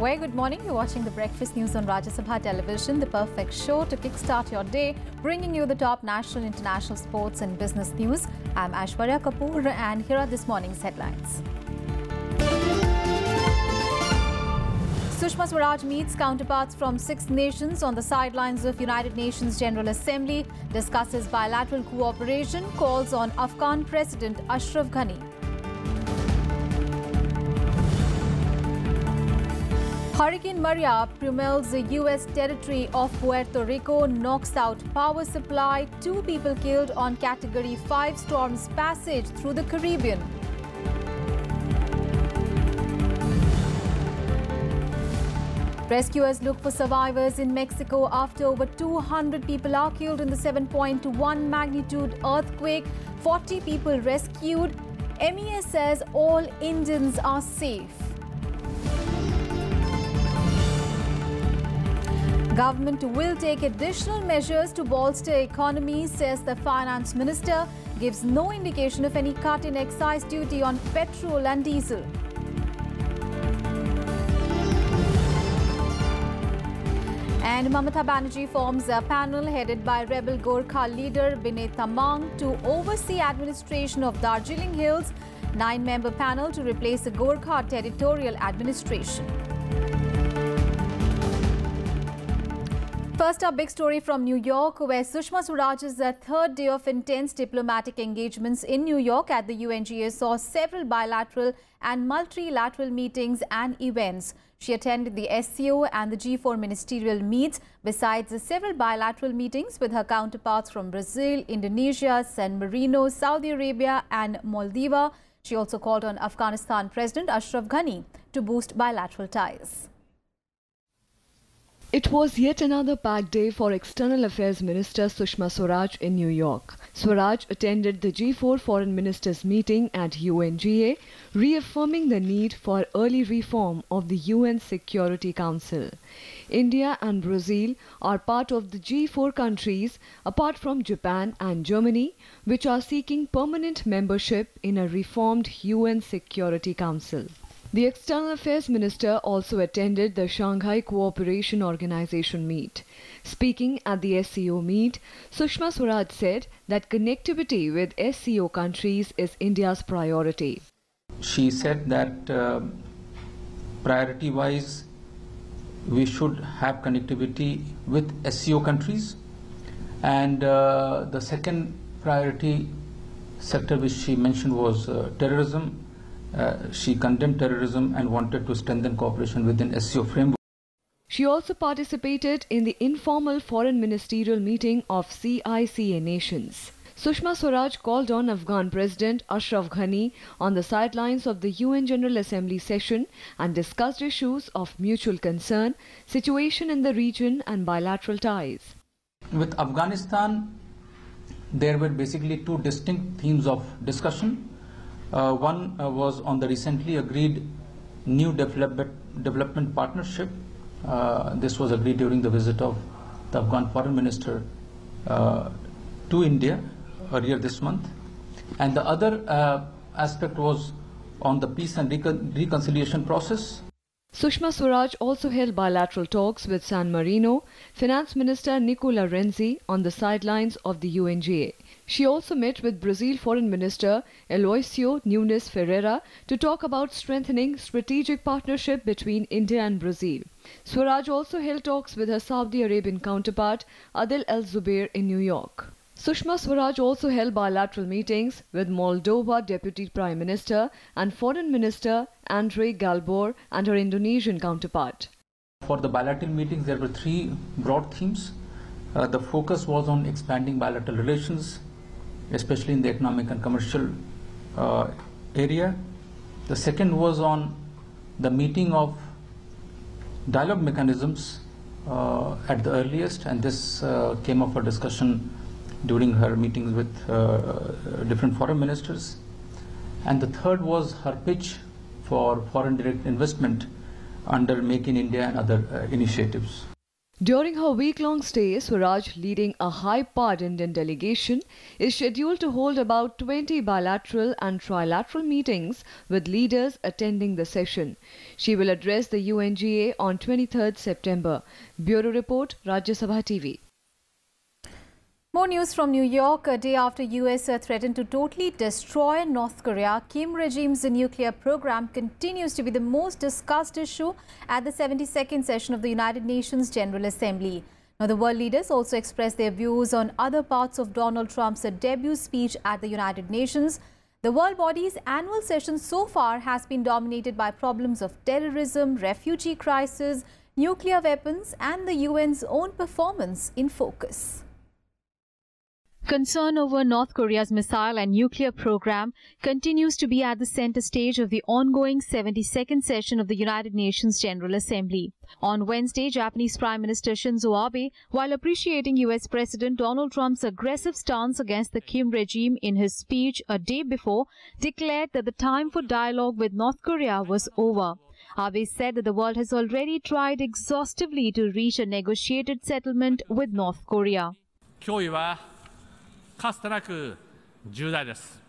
Very good morning. You're watching the Breakfast News on Rajya Sabha television, the perfect show to kickstart your day, bringing you the top national, international sports and business news. I'm Aishwarya Kapoor and here are this morning's headlines. Sushma Swaraj meets counterparts from 6 nations on the sidelines of United Nations General Assembly, discusses bilateral cooperation, calls on Afghan President Ashraf Ghani. Hurricane Maria pummels the U.S. territory of Puerto Rico, knocks out power supply, 2 people killed on Category 5 storm's passage through the Caribbean. Rescuers look for survivors in Mexico after over 200 people are killed in the 7.1 magnitude earthquake, 40 people rescued. MES says all Indians are safe. Government will take additional measures to bolster economy, says the finance minister, gives no indication of any cut in excise duty on petrol and diesel. And Mamata Banerjee forms a panel headed by rebel Gorkha leader Binay Tamang to oversee administration of Darjeeling Hills, 9-member panel to replace the Gorkha Territorial Administration. First, our big story from New York, where Sushma Swaraj's third day of intense diplomatic engagements in New York at the UNGA saw several bilateral and multilateral meetings and events. She attended the SCO and the G4 ministerial meets, besides several bilateral meetings with her counterparts from Brazil, Indonesia, San Marino, Saudi Arabia and Maldives. She also called on Afghanistan President Ashraf Ghani to boost bilateral ties. It was yet another packed day for External Affairs Minister Sushma Swaraj in New York. Swaraj attended the G4 Foreign Ministers meeting at UNGA, reaffirming the need for early reform of the UN Security Council. India and Brazil are part of the G4 countries, apart from Japan and Germany, which are seeking permanent membership in a reformed UN Security Council. The External Affairs Minister also attended the Shanghai Cooperation Organization meet. Speaking at the SCO meet, Sushma Swaraj said that connectivity with SCO countries is India's priority. She said that priority-wise, we should have connectivity with SCO countries, and the second priority sector which she mentioned was terrorism. She condemned terrorism and wanted to strengthen cooperation within SCO framework. She also participated in the informal foreign ministerial meeting of CICA nations. Sushma Swaraj called on Afghan President Ashraf Ghani on the sidelines of the UN General Assembly session and discussed issues of mutual concern, situation in the region and bilateral ties. With Afghanistan, there were basically 2 distinct themes of discussion. One was on the recently agreed new development partnership. This was agreed during the visit of the Afghan Foreign Minister to India earlier this month. And the other aspect was on the peace and reconciliation process. Sushma Swaraj also held bilateral talks with San Marino Finance Minister Nicola Renzi on the sidelines of the UNGA. She also met with Brazil Foreign Minister Eloísio Nunes Ferreira to talk about strengthening strategic partnership between India and Brazil. Swaraj also held talks with her Saudi Arabian counterpart Adel Al Zubair in New York. Sushma Swaraj also held bilateral meetings with Moldova Deputy Prime Minister and Foreign Minister Andrei Galbor and her Indonesian counterpart. For the bilateral meetings, there were 3 broad themes. The focus was on expanding bilateral relations, especially in the economic and commercial area. The second was on the meeting of dialogue mechanisms at the earliest, and this came up for discussion during her meetings with different foreign ministers. And the third was her pitch for foreign direct investment under Make in India and other initiatives. During her week-long stay, Swaraj, leading a high-powered Indian delegation, is scheduled to hold about 20 bilateral and trilateral meetings with leaders attending the session. She will address the UNGA on 23rd September. Bureau Report, Rajya TV. More news from New York. A day after US threatened to totally destroy North Korea, Kim regime's nuclear program continues to be the most discussed issue at the 72nd session of the United Nations General Assembly. Now, the world leaders also expressed their views on other parts of Donald Trump's debut speech at the United Nations. The world body's annual session so far has been dominated by problems of terrorism, refugee crisis, nuclear weapons, and the UN's own performance in focus. Concern over North Korea's missile and nuclear program continues to be at the center stage of the ongoing 72nd session of the United Nations General Assembly. On Wednesday, Japanese Prime Minister Shinzo Abe, while appreciating US President Donald Trump's aggressive stance against the Kim regime in his speech a day before, declared that the time for dialogue with North Korea was over. Abe said that the world has already tried exhaustively to reach a negotiated settlement with North Korea. かつてなく重大です。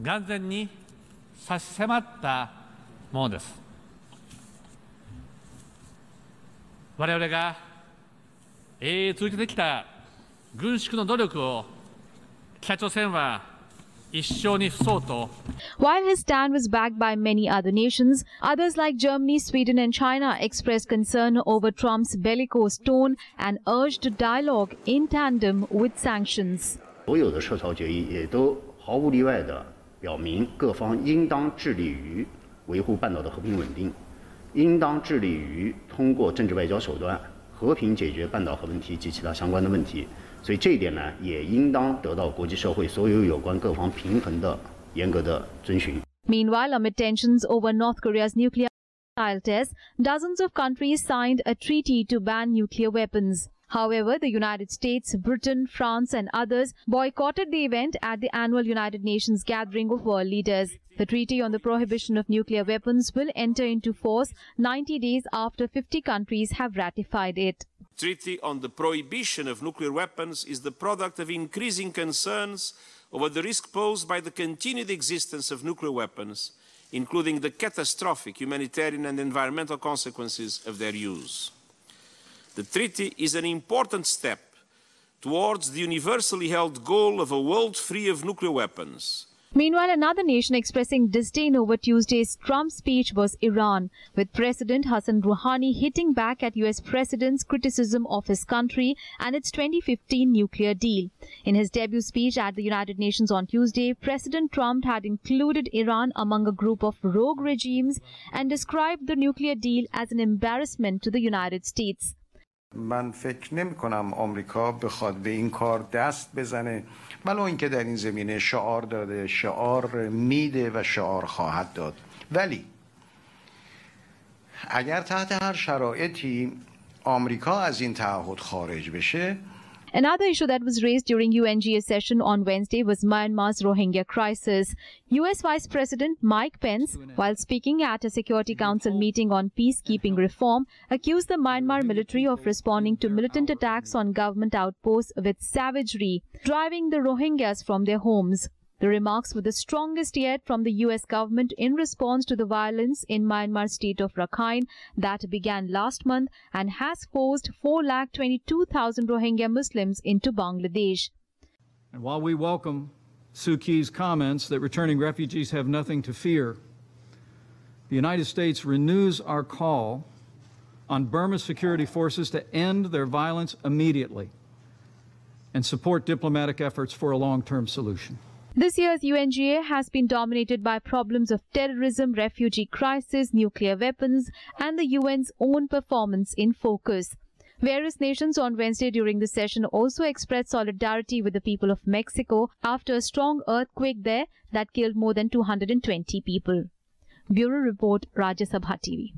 眼前に差し迫ったものです。我々が続けてきた軍縮の努力を北朝鮮は一生に不相当。While his stand was backed by many other nations, others like Germany, Sweden and China expressed concern over Trump's bellicose tone and urged dialogue in tandem with sanctions. 所有的涉朝决议也都毫无例外地表明，各方应当致力于维护半岛的和平稳定，应当致力于通过政治外交手段和平解决半岛核问题及其他相关的问题。所以这一点呢，也应当得到国际社会所有有关各方平衡的严格的遵循。 Meanwhile, amid tensions over North Korea's nuclear missile tests, dozens of countries signed a treaty to ban nuclear weapons. However, the United States, Britain, France and others boycotted the event at the annual United Nations gathering of world leaders. The treaty on the prohibition of nuclear weapons will enter into force 90 days after 50 countries have ratified it. The Treaty on the Prohibition of Nuclear Weapons is the product of increasing concerns over the risk posed by the continued existence of nuclear weapons, including the catastrophic humanitarian and environmental consequences of their use. The treaty is an important step towards the universally held goal of a world free of nuclear weapons. Meanwhile, another nation expressing disdain over Tuesday's Trump speech was Iran, with President Hassan Rouhani hitting back at US President's criticism of his country and its 2015 nuclear deal. In his debut speech at the United Nations on Tuesday, President Trump had included Iran among a group of rogue regimes and described the nuclear deal as an embarrassment to the United States. من فکر نمی کنم آمریکا بخواد به این کار دست بزنه ولو اینکه در این زمینه شعار داده شعار میده و شعار خواهد داد ولی اگر تحت هر شرایطی آمریکا از این تعهد خارج بشه. Another issue that was raised during UNGA session on Wednesday was Myanmar's Rohingya crisis. US Vice President Mike Pence, while speaking at a Security Council meeting on peacekeeping reform, accused the Myanmar military of responding to militant attacks on government outposts with savagery, driving the Rohingyas from their homes. The remarks were the strongest yet from the US government in response to the violence in Myanmar's state of Rakhine that began last month and has forced 422,000 Rohingya Muslims into Bangladesh. And while we welcome Suu Kyi's comments that returning refugees have nothing to fear, the United States renews our call on Burma's security forces to end their violence immediately and support diplomatic efforts for a long-term solution. This year's UNGA has been dominated by problems of terrorism, refugee crisis, nuclear weapons, and the UN's own performance in focus. Various nations on Wednesday during the session also expressed solidarity with the people of Mexico after a strong earthquake there that killed more than 220 people. Bureau Report, Rajya TV.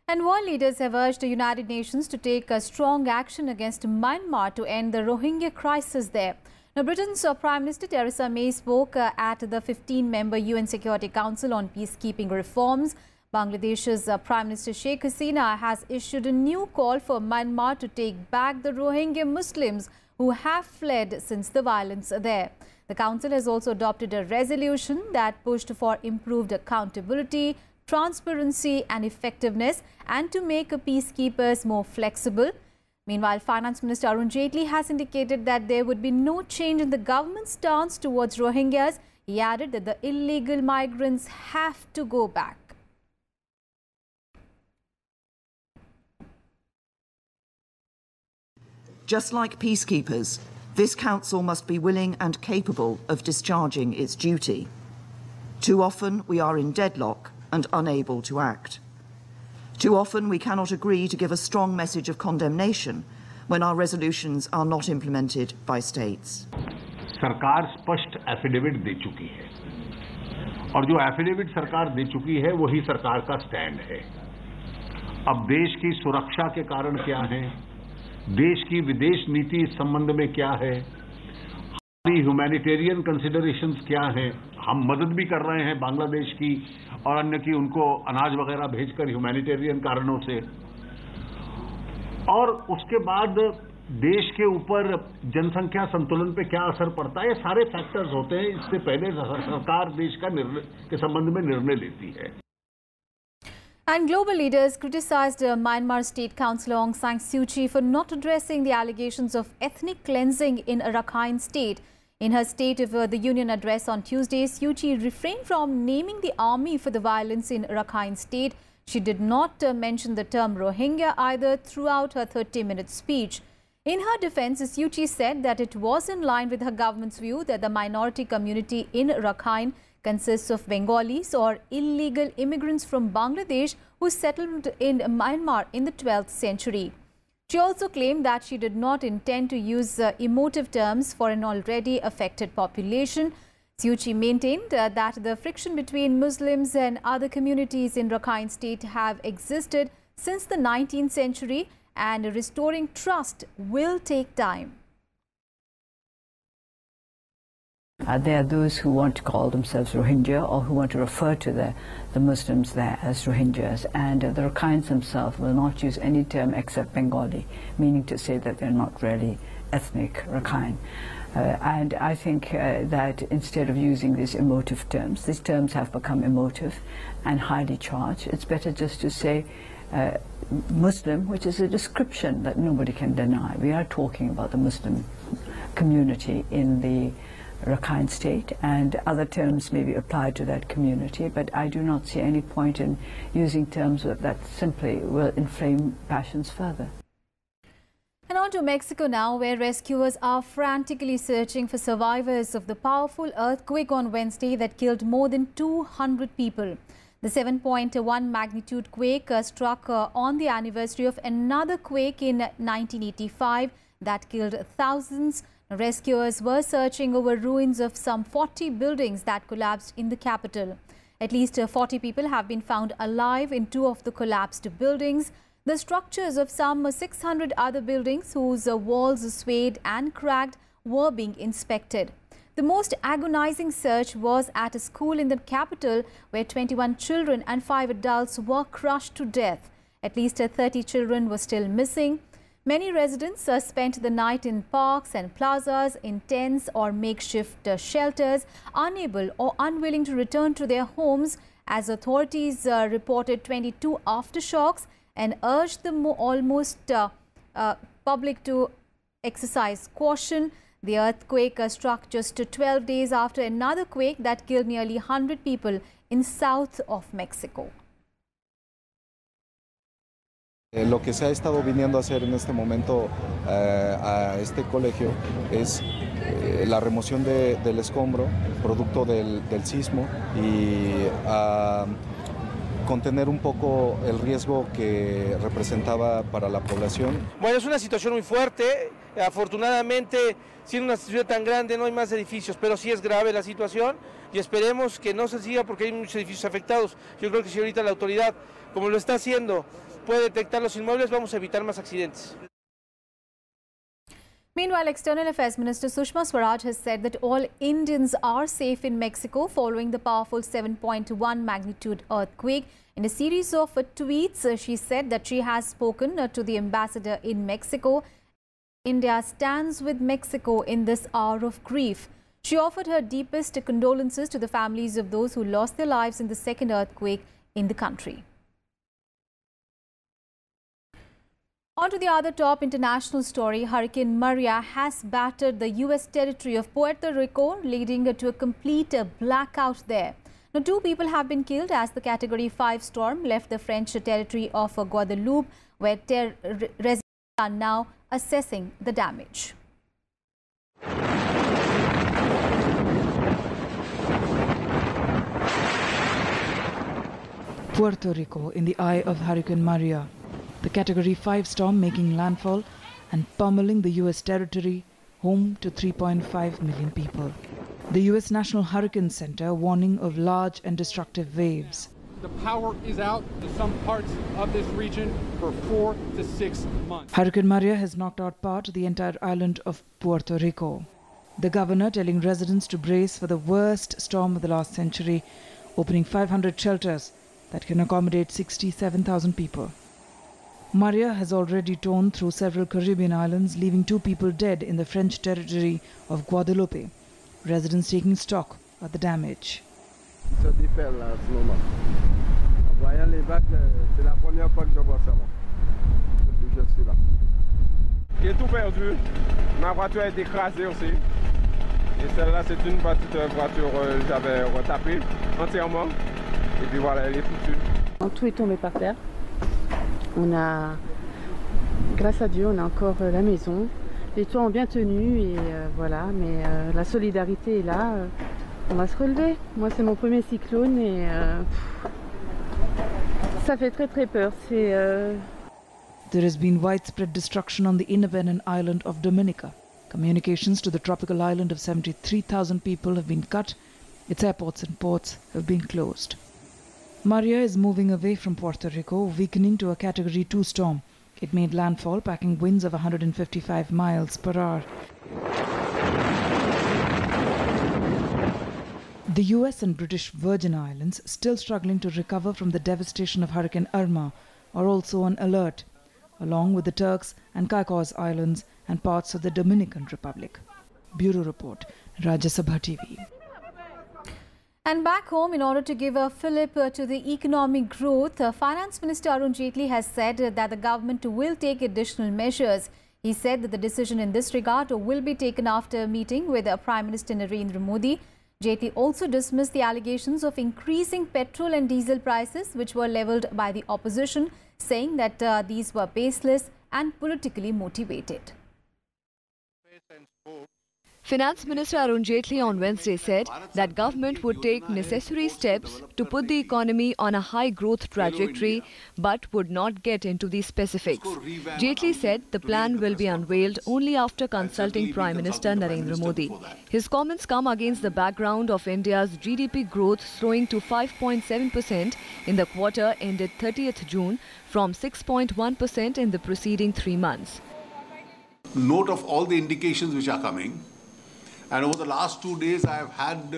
And world leaders have urged the United Nations to take a strong action against Myanmar to end the Rohingya crisis there. Now, Britain's Prime Minister Theresa May spoke at the 15-member UN Security Council on peacekeeping reforms. Bangladesh's Prime Minister Sheikh Hasina has issued a new call for Myanmar to take back the Rohingya Muslims who have fled since the violence there. The Council has also adopted a resolution that pushed for improved accountability, transparency and effectiveness, and to make peacekeepers more flexible. Meanwhile, Finance Minister Arun Jaitley has indicated that there would be no change in the government's stance towards Rohingyas. He added that the illegal migrants have to go back. Just like peacekeepers, this council must be willing and capable of discharging its duty. Too often we are in deadlock and unable to act. Too often we cannot agree to give a strong message of condemnation when our resolutions are not implemented by states. सरकार स्पष्ट affidavit दे चुकी है और जो affidavit सरकार दे चुकी है वही सरकार का स्टैंड है। अब देश की सुरक्षा के कारण क्या है, देश की विदेश नीति इस संबंध में क्या है, हमारी ह्यूमैनिटेरियन कंसिडरेशंस क्या हैं, हम मदद भी कर रहे हैं बांग्लादेश की और अन्य की, उनको अनाज वगैरह भेजकर ह्यूमैनिटेरियन कारणों से, और उसके बाद देश के ऊपर जनसंख्या संतुलन पे क्या असर पड़ता है, ये सारे फैक्टर्स होते हैं। इससे पहले सरकार देश का निर्णय के संबंध में निर्णय लेती है। And global leaders criticized Myanmar State Councillor Aung San Suu Kyi for not addressing the allegations of ethnic cleansing in Rakhine State. In her State of the Union address on Tuesday, Suu Kyi refrained from naming the army for the violence in Rakhine State. She did not mention the term Rohingya either throughout her 30-minute speech. In her defense, Suu Kyi said that it was in line with her government's view that the minority community in Rakhine consists of Bengalis or illegal immigrants from Bangladesh who settled in Myanmar in the 12th century. She also claimed that she did not intend to use emotive terms for an already affected population. Suu Kyi maintained that the friction between Muslims and other communities in Rakhine State have existed since the 19th century and restoring trust will take time. There are those who want to call themselves Rohingya or who want to refer to the Muslims there as Rohingyas, and the Rakhines themselves will not use any term except Bengali, meaning to say that they're not really ethnic Rakhine. And I think that instead of using these emotive terms, these terms have become emotive and highly charged. It's better just to say Muslim, which is a description that nobody can deny. We are talking about the Muslim community in the Rakhine State, and other terms may be applied to that community, but I do not see any point in using terms that simply will inflame passions further. And on to Mexico now, where rescuers are frantically searching for survivors of the powerful earthquake on Wednesday that killed more than 200 people. The 7.1 magnitude quake struck on the anniversary of another quake in 1985 that killed thousands. Rescuers were searching over ruins of some 40 buildings that collapsed in the capital. At least 40 people have been found alive in 2 of the collapsed buildings. The structures of some 600 other buildings whose walls swayed and cracked were being inspected. The most agonizing search was at a school in the capital where 21 children and 5 adults were crushed to death. At least 30 children were still missing. Many residents spent the night in parks and plazas, in tents or makeshift shelters, unable or unwilling to return to their homes as authorities reported 22 aftershocks and urged the public to exercise caution. The earthquake struck just 12 days after another quake that killed nearly 100 people in south of Mexico. Lo que se ha estado viniendo a hacer en este momento a este colegio es la remoción del escombro, producto del sismo, y contener un poco el riesgo que representaba para la población. Bueno, es una situación muy fuerte. Afortunadamente, siendo una ciudad tan grande, no hay más edificios, pero sí es grave la situación y esperemos que no se siga porque hay muchos edificios afectados. Yo creo que si ahorita la autoridad, como lo está haciendo, puede detectar los inmuebles, vamos a evitar más accidentes. Meanwhile, External Affairs Minister Sushma Swaraj has said that all Indians are safe in Mexico following the powerful 7.1 magnitude earthquake. In a series of tweets, she said that she has spoken to the ambassador in Mexico. India stands with Mexico in this hour of grief. She offered her deepest condolences to the families of those who lost their lives in the second earthquake in the country. On to the other top international story. Hurricane Maria has battered the U.S. territory of Puerto Rico, leading to a complete blackout there. Now, 2 people have been killed as the Category 5 storm left the French territory of Guadeloupe, where residents are now assessing the damage. Puerto Rico in the eye of Hurricane Maria. The Category 5 storm making landfall and pummeling the U.S. territory, home to 3.5 million people. The U.S. National Hurricane Center warning of large and destructive waves. The power is out in some parts of this region for 4 to 6 months. Hurricane Maria has knocked out part of the entire island of Puerto Rico. The governor telling residents to brace for the worst storm of the last century, opening 500 shelters that can accommodate 67,000 people. Maria has already torn through several Caribbean islands, leaving 2 people dead in the French territory of Guadeloupe. Residents taking stock of the damage. Voyant les vagues, c'est la première fois que je vois ça. Depuis que je suis là. J'ai tout perdu. Ma voiture a été écrasée aussi. Et celle-là, c'est une petite voiture que j'avais retapée entièrement. Et puis voilà, elle est foutue. Tout est tombé par terre. On a, grâce à Dieu, on a encore la maison. Les toits ont bien tenu et voilà, mais la solidarité est là. On va se relever. Moi, c'est mon premier cyclone et ça fait très peur. There has been widespread destruction on the independent island of Dominica. Communications to the tropical island of 73,000 people have been cut. Its airports and ports have been closed. Maria is moving away from Puerto Rico, weakening to a Category 2 storm. It made landfall, packing winds of 155 miles per hour. The US and British Virgin Islands, still struggling to recover from the devastation of Hurricane Irma, are also on alert, along with the Turks and Caicos Islands and parts of the Dominican Republic. Bureau Report, Rajya Sabha TV. And back home, in order to give a fillip to the economic growth, Finance Minister Arun Jaitley has said that the government will take additional measures. He said that the decision in this regard will be taken after a meeting with Prime Minister Narendra Modi. Jaitley also dismissed the allegations of increasing petrol and diesel prices, which were levelled by the opposition, saying that these were baseless and politically motivated. Finance Minister Arun Jaitley on Wednesday said that government would take necessary steps to put the economy on a high growth trajectory but would not get into the specifics. Jaitley said the plan will be unveiled only after consulting Prime Minister Narendra Modi. His comments come against the background of India's GDP growth slowing to 5.7% in the quarter ended 30th June from 6.1% in the preceding 3 months. Note of all the indications which are coming. And over the last 2 days, I have had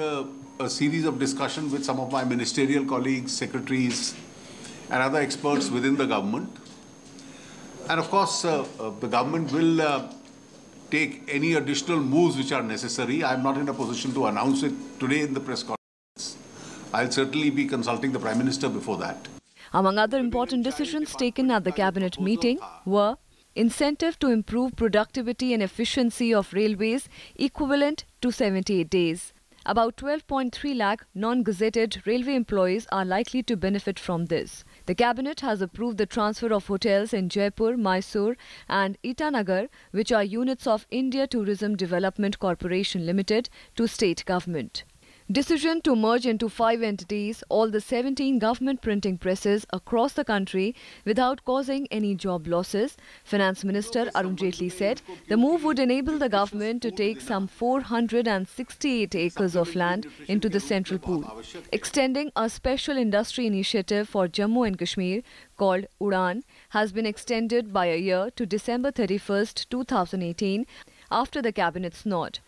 a series of discussions with some of my ministerial colleagues, secretaries, and other experts within the government. And of course, the government will take any additional moves which are necessary. I am not in a position to announce it today in the press conference. I'll certainly be consulting the Prime Minister before that. Among other important decisions taken at the cabinet meeting were incentive to improve productivity and efficiency of railways equivalent to 78 days. About 12.3 lakh non-gazetted railway employees are likely to benefit from this. The cabinet has approved the transfer of hotels in Jaipur, Mysore and Itanagar, which are units of India Tourism Development Corporation Limited, to state government. Decision to merge into 5 entities all the 17 government printing presses across the country without causing any job losses, Finance Minister Arun Jaitley said the move would enable the government to take some 468 acres of land into the central pool. Extending a special industry initiative for Jammu and Kashmir called Udan has been extended by a year to December 31st, 2018 after the cabinet's nod.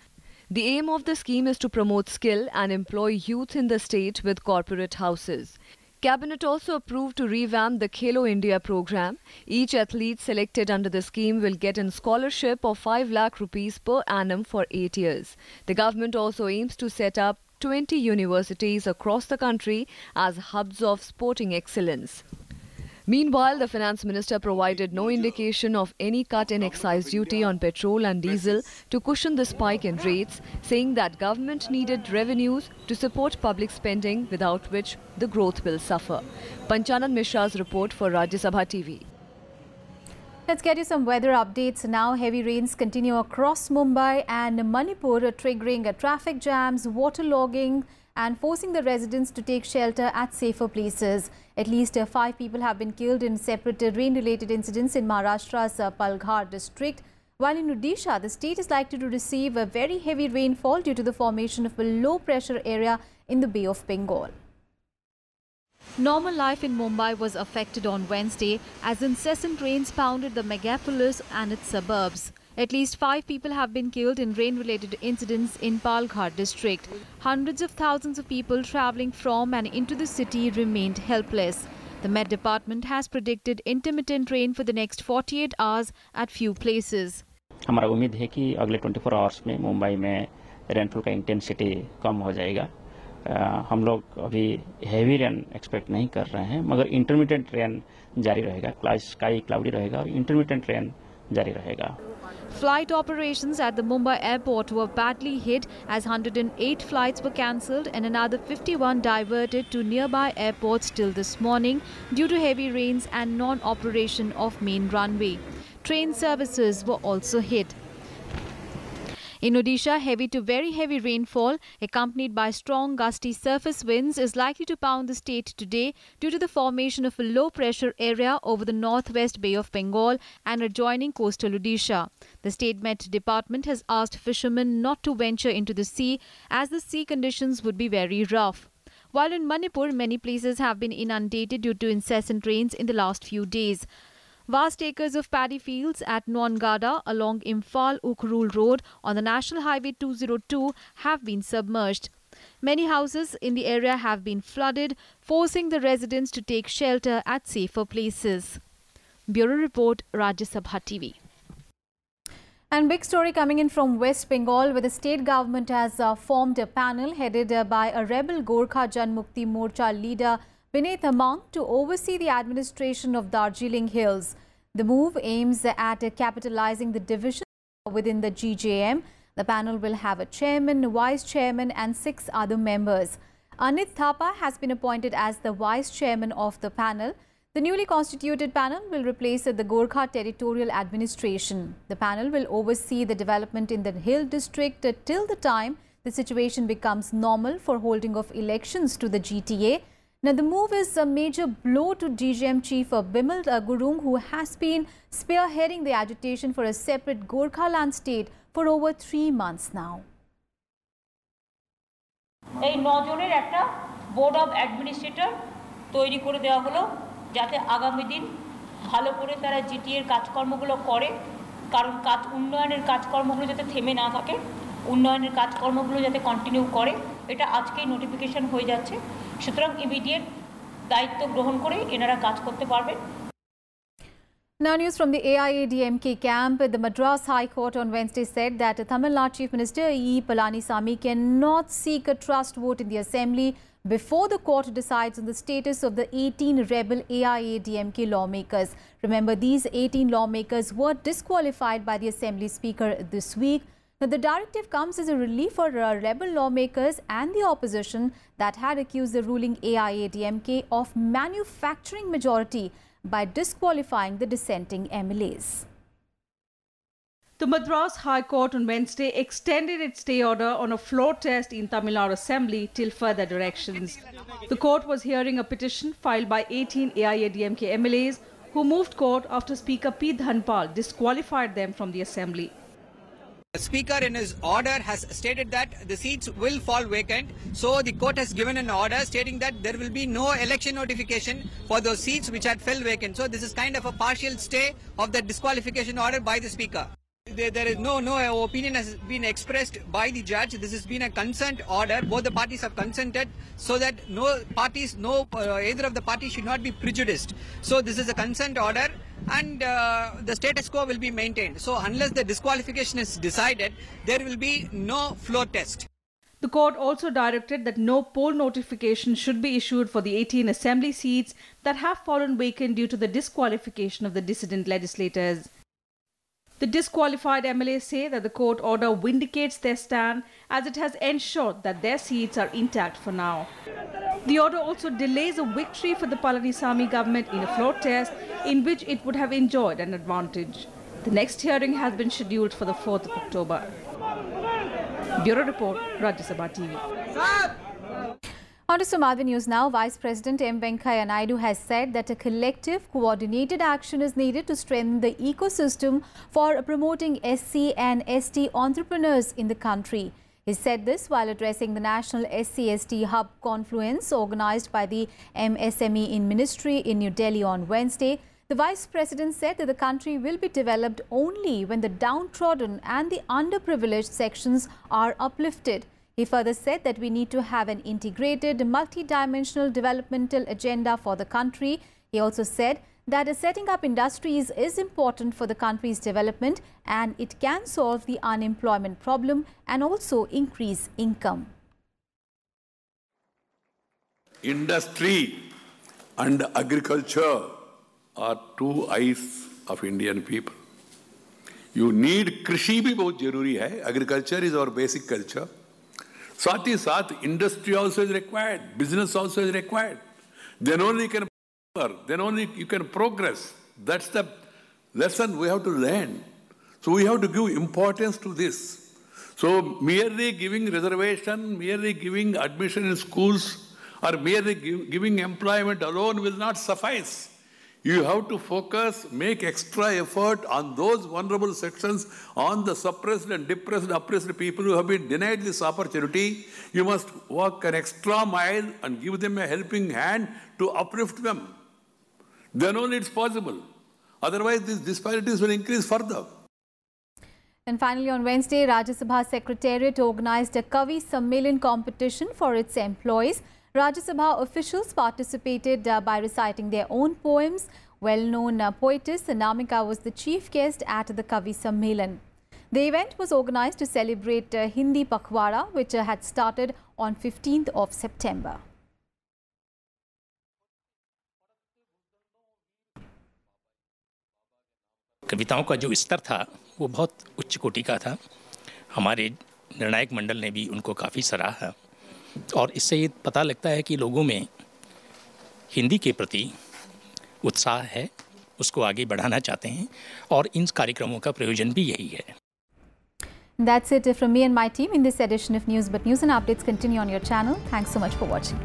The aim of the scheme is to promote skill and employ youth in the state with corporate houses. Cabinet also approved to revamp the Khelo India program. Each athlete selected under the scheme will get a scholarship of 5 lakh rupees per annum for 8 years. The government also aims to set up 20 universities across the country as hubs of sporting excellence. Meanwhile, the finance minister provided no indication of any cut in excise duty on petrol and diesel to cushion the spike in rates, saying that government needed revenues to support public spending, without which the growth will suffer. Panchanan Mishra's report for Rajya Sabha TV. Let's get you some weather updates now. Heavy rains continue across Mumbai and Manipur, triggering traffic jams, waterlogging and forcing the residents to take shelter at safer places. At least 5 people have been killed in separate rain-related incidents in Maharashtra's Palghar district. While in Odisha, the state is likely to receive a very heavy rainfall due to the formation of a low-pressure area in the Bay of Bengal. Normal life in Mumbai was affected on Wednesday as incessant rains pounded the megapolis and its suburbs. At least 5 people have been killed in rain-related incidents in Palghar district. Hundreds of thousands of people travelling from and into the city remained helpless. The Met Department has predicted intermittent rain for the next 48 hours at few places. हमारा उम्मीद है कि अगले 24 hours में मुंबई में rainfall का intensity कम हो जाएगा. हम लोग अभी हेवी रेन एक्सपेक्ट नहीं कर रहे हैं, मगर इंटरमिटेंट रेन जारी रहेगा. स्काई क्लाउडी रहेगा और इंटरमिटेंट रेन जारी रहेगा. Flight operations at the Mumbai airport were badly hit as 108 flights were cancelled and another 51 diverted to nearby airports till this morning due to heavy rains and non-operation of main runway. Train services were also hit. In Odisha, heavy to very heavy rainfall, accompanied by strong gusty surface winds, is likely to pound the state today due to the formation of a low-pressure area over the northwest Bay of Bengal and adjoining coastal Odisha. The State Met Department has asked fishermen not to venture into the sea as the sea conditions would be very rough. While in Manipur, many places have been inundated due to incessant rains in the last few days. Vast acres of paddy fields at Nuangada along Imphal-Ukhrul Road on the National Highway 202 have been submerged. Many houses in the area have been flooded, forcing the residents to take shelter at safer places. Bureau Report, Rajya Sabha TV. And big story coming in from West Bengal, where the state government has formed a panel headed by a rebel Gorkha Jan Mukti Morcha leader Binay Thamang to oversee the administration of Darjeeling Hills. The move aims at capitalizing the division within the GJM. The panel will have a chairman, vice chairman and 6 other members. Anit Thapa has been appointed as the vice chairman of the panel. The newly constituted panel will replace the Gorkha Territorial Administration. The panel will oversee the development in the Hill district till the time the situation becomes normal for holding of elections to the GTA. Now, the move is a major blow to DGM chief Bimal Gurung, who has been spearheading the agitation for a separate Gorkhaland state for over 3 months now. এই 9 জনের একটা board of administrator তৈরি করে দেওয়া হলো যাতে আগামী দিন ভালো করে তারা জিটিএর কাজকর্মগুলো করে, কারণ উন্নয়নের কাজকর্মগুলো যাতে থেমে না থাকে, উন্নয়নের কাজকর্মগুলো যাতে কন্টিনিউ করে, এটা আজকেই নোটিফিকেশন হয়ে যাচ্ছে। সুতরাং ইমিডিয়েট দায়িত্ব গ্রহণ করে এনারা কাজ করতে পারবেন। Now news from the AIADMK camp. The Madras High Court on Wednesday said that Tamil Nadu Chief Minister E. Palanisamy cannot seek a trust vote in the Assembly before the court decides on the status of the 18 rebel AIADMK lawmakers. Remember, these 18 lawmakers were disqualified by the Assembly Speaker this week. Now, the directive comes as a relief for rebel lawmakers and the opposition that had accused the ruling AIADMK of manufacturing majority by disqualifying the dissenting MLAs. The Madras High Court on Wednesday extended its stay order on a floor test in Tamil Nadu Assembly till further directions. The court was hearing a petition filed by 18 AIADMK MLAs who moved court after Speaker P. Dhanpal disqualified them from the Assembly. The Speaker in his order has stated that the seats will fall vacant, so the court has given an order stating that there will be no election notification for those seats which had fell vacant. So this is kind of a partial stay of the disqualification order by the Speaker. there is no opinion has been expressed by the judge. This has been a consent order. Both the parties have consented so that either of the parties should not be prejudiced. So this is a consent order, and the status quo will be maintained. So unless the disqualification is decided, there will be no floor test. The court also directed that no poll notification should be issued for the 18 assembly seats that have fallen vacant due to the disqualification of the dissident legislators. The disqualified MLAs say that the court order vindicates their stand as it has ensured that their seats are intact for now. The order also delays a victory for the Palanisamy government in a floor test in which it would have enjoyed an advantage. The next hearing has been scheduled for the 4th of October. Bureau Report, Rajya Sabha TV. On to some other news now. Vice President M. Venkaiah Naidu has said that a collective, coordinated action is needed to strengthen the ecosystem for promoting SC and ST entrepreneurs in the country. He said this while addressing the National SCST Hub Confluence organized by the MSME in Ministry in New Delhi on Wednesday. The Vice President said that the country will be developed only when the downtrodden and the underprivileged sections are uplifted. He further said that we need to have an integrated, multi-dimensional developmental agenda for the country. He also said that setting up industries is important for the country's development and it can solve the unemployment problem and also increase income. Industry and agriculture are two eyes of Indian people. You need कृषि भी बहुत जरूरी है. Agriculture is our basic culture. साथ ही साथ industry also is required. Business also is required. Then only you can then only you can progress. That's the lesson we have to learn. So we have to give importance to this. So merely giving reservation, merely giving admission in schools, or merely giving employment alone will not suffice. You have to focus, make extra effort on those vulnerable sections, on the suppressed and depressed, oppressed people who have been denied this opportunity. You must walk an extra mile and give them a helping hand to uplift them. Then only it's possible. Otherwise, these disparities will increase further. And finally, on Wednesday, Rajya Sabha Secretariat organized a Kavi Sammelan competition for its employees. Rajya Sabha officials participated by reciting their own poems. Well-known poetess Anamika was the chief guest at the Kavi Sammelan. The event was organized to celebrate Hindi Pakhwara, which had started on 15th of September. कविताओं का जो स्तर था वो बहुत उच्च कोटि का था. हमारे निर्णायक मंडल ने भी उनको काफ़ी सराहा और इससे ये पता लगता है कि लोगों में हिंदी के प्रति उत्साह है, उसको आगे बढ़ाना चाहते हैं और इन कार्यक्रमों का प्रयोजन भी यही है. That's it from me and my team in this edition of News. But news and updates continue on your channel. Thanks so much for watching.